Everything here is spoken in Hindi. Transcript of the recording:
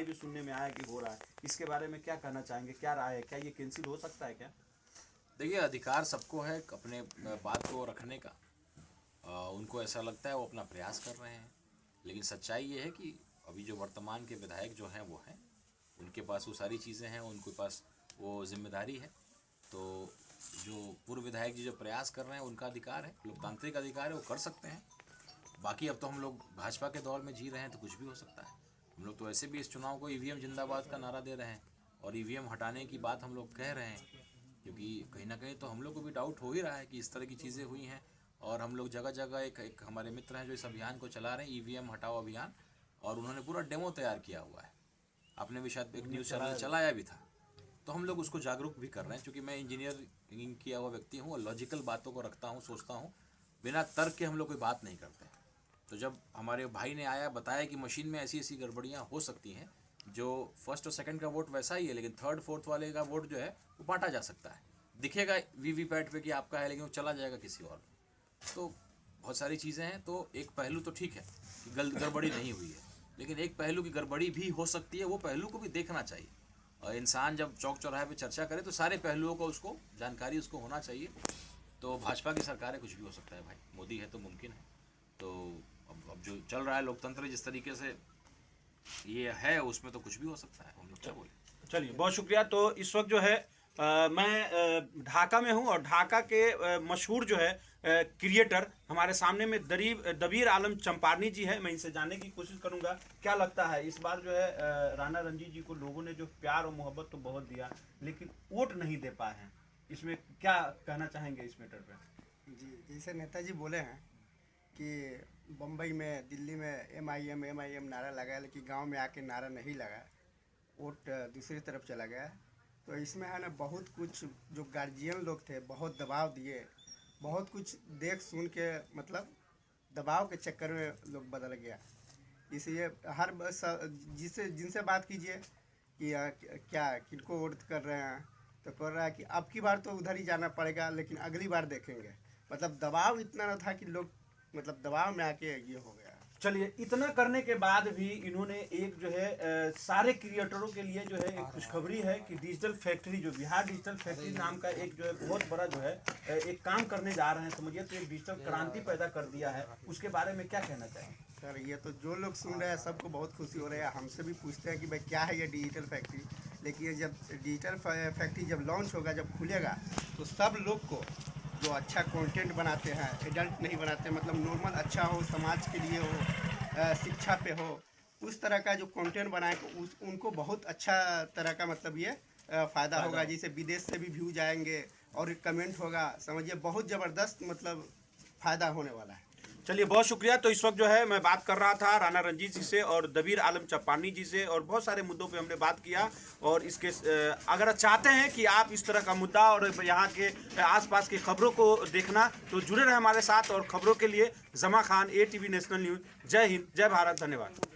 जो सुनने में आया कि हो रहा है, इसके बारे में क्या कहना चाहेंगे, क्या राय है, क्या ये कैंसिल हो सकता है क्या? देखिए, अधिकार सबको है अपने बात को रखने का। उनको ऐसा लगता है वो अपना प्रयास कर रहे हैं, लेकिन सच्चाई ये है कि अभी जो वर्तमान के विधायक जो हैं वो हैं, उनके पास वो सारी चीज़ें हैं, उनके पास वो जिम्मेदारी है। तो जो पूर्व विधायक जी जो प्रयास कर रहे हैं उनका अधिकार है, लोकतांत्रिक अधिकार है, वो कर सकते हैं। बाकी अब तो हम लोग भाजपा के दौर में जी रहे हैं तो कुछ भी हो सकता है। हम लोग तो ऐसे भी इस चुनाव को ईवीएम जिंदाबाद का नारा दे रहे हैं और ईवीएम हटाने की बात हम लोग कह रहे हैं, क्योंकि कहीं ना कहीं तो हम लोग को भी डाउट हो ही रहा है कि इस तरह की चीज़ें हुई हैं। और हम लोग जगह जगह एक हमारे मित्र हैं जो इस अभियान को चला रहे हैं, ईवीएम हटाओ अभियान, और उन्होंने पूरा डेमो तैयार किया हुआ है। आपने भी शायद एक न्यूज़ चैनल चलाया भी था। तो हम लोग उसको जागरूक भी कर रहे हैं, क्योंकि मैं इंजीनियरिंग किया हुआ व्यक्ति हूँ और लॉजिकल बातों को रखता हूँ, सोचता हूँ। बिना तर्क के हम लोग कोई बात नहीं करते हैं। तो जब हमारे भाई ने आया बताया कि मशीन में ऐसी ऐसी गड़बड़ियाँ हो सकती हैं, जो फर्स्ट और सेकंड का वोट वैसा ही है, लेकिन थर्ड फोर्थ वाले का वोट जो है वो बांटा जा सकता है। दिखेगा वीवीपैट पे कि आपका है, लेकिन वो चला जाएगा किसी और। तो बहुत सारी चीज़ें हैं। तो एक पहलू तो ठीक है कि गड़बड़ी नहीं हुई है, लेकिन एक पहलू की गड़बड़ी भी हो सकती है, वो पहलू को भी देखना चाहिए। और इंसान जब चौक चौराहे पे चर्चा करे तो सारे पहलुओं को उसको जानकारी उसको होना चाहिए। तो भाजपा की सरकार है, कुछ भी हो सकता है भाई, मोदी है तो मुमकिन है। तो अब जो चल रहा है लोकतंत्र जिस तरीके से ये है, उसमें तो कुछ भी हो सकता है। हम लोग क्या बोले। चलिए, बहुत शुक्रिया। तो इस वक्त जो है मैं ढाका में हूं और ढाका के मशहूर जो है क्रिएटर हमारे सामने में दबीर आलम चंपारनी जी है। मैं इनसे जानने की कोशिश करूंगा क्या लगता है इस बार जो है राणा रणजीत जी को लोगों ने जो प्यार और मोहब्बत तो बहुत दिया, लेकिन वोट नहीं दे पाए हैं। इसमें क्या कहना चाहेंगे इस मैटर पे? जी, जैसे नेताजी बोले हैं कि बम्बई में, दिल्ली में एमआईएम नारा लगाया, लेकिन गांव में आके नारा नहीं लगा, वोट दूसरी तरफ चला गया। तो इसमें है ना, बहुत कुछ जो गार्जियन लोग थे बहुत दबाव दिए, बहुत कुछ देख सुन के, मतलब दबाव के चक्कर में लोग बदल गया। इसलिए हर जिससे जिनसे बात कीजिए कि क्या किनको वोट कर रहे हैं, तो कर रहा है कि अब की बार तो उधर ही जाना पड़ेगा, लेकिन अगली बार देखेंगे। मतलब दबाव इतना न था कि लोग, मतलब दबाव में आके ये हो गया। चलिए, इतना करने के बाद भी इन्होंने एक जो है सारे क्रिएटरों के लिए जो है एक खुशखबरी है कि डिजिटल फैक्ट्री, जो बिहार डिजिटल फैक्ट्री नाम का एक जो है बहुत बड़ा जो है एक काम करने जा रहे हैं। समझिए, तो एक डिजिटल क्रांति पैदा कर दिया है। उसके बारे में क्या कहना चाहेंगे? सर, ये तो जो लोग सुन रहे हैं सबको बहुत खुशी हो रही है। हमसे भी पूछते हैं कि भाई क्या है ये डिजिटल फैक्ट्री, लेकिन ये जब डिजिटल फैक्ट्री जब लॉन्च होगा, जब खुलेगा, तो सब लोग को जो अच्छा कंटेंट बनाते हैं, एडल्ट नहीं बनाते, मतलब नॉर्मल अच्छा हो, समाज के लिए हो, शिक्षा पे हो, उस तरह का जो कंटेंट बनाए, उनको बहुत अच्छा तरह का, मतलब ये फ़ायदा होगा। जिसे विदेश से भी व्यूज आएंगे और कमेंट होगा, समझिए बहुत ज़बरदस्त, मतलब फ़ायदा होने वाला है। चलिए, बहुत शुक्रिया। तो इस वक्त जो है मैं बात कर रहा था राणा रणजीत जी से और दबीर आलम चंपारनी जी से, और बहुत सारे मुद्दों पे हमने बात किया। और इसके अगर चाहते हैं कि आप इस तरह का मुद्दा और यहाँ के आसपास की खबरों को देखना, तो जुड़े रहे हमारे साथ। और खबरों के लिए जमा खान, ATV नेशनल न्यूज़। जय हिंद, जय भारत, धन्यवाद।